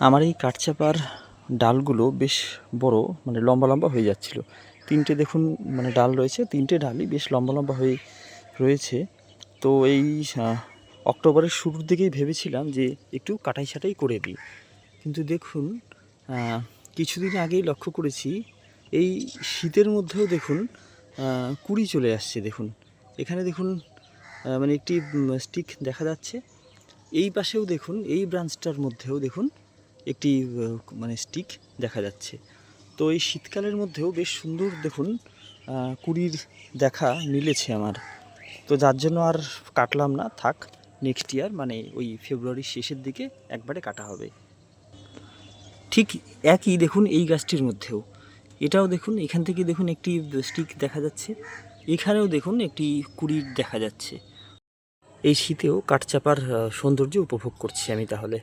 আমার এই কাঠচাপার ডালগুলো বেশ বড়, মানে লম্বা লম্বা হয়ে যাচ্ছিল। তিনটে দেখুন মানে ডাল রয়েছে, তিনটে ডালই বেশ লম্বা লম্বা হয়ে রয়েছে। তো এই অক্টোবরের শুরুর দিকেই ভেবেছিলাম যে একটু কাটাই ছাঁটাই করে দিই, কিন্তু দেখুন কিছুদিন আগেই লক্ষ্য করেছি এই শীতের মধ্যেও দেখুন কুড়ি চলে আসছে। দেখুন এখানে দেখুন মানে একটি স্টিক দেখা যাচ্ছে। এই পাশেও দেখুন, এই ব্রাঞ্চটার মধ্যেও দেখুন একটি মানে স্টিক দেখা যাচ্ছে। তো এই শীতকালের মধ্যেও বেশ সুন্দর দেখুন কুড়ির দেখা মিলেছে আমার। তো যার জন্য আর কাটলাম না, থাক, নেক্সট ইয়ার মানে ওই ফেব্রুয়ারির শেষের দিকে একবারে কাটা হবে। ঠিক একই দেখুন এই গাছটির মধ্যেও, এটাও দেখুন এখান থেকে দেখুন একটি স্টিক দেখা যাচ্ছে, এখানেও দেখুন একটি কুড়ির দেখা যাচ্ছে। এই শীতেও কাঠচাপার সৌন্দর্য উপভোগ করছি আমি তাহলে।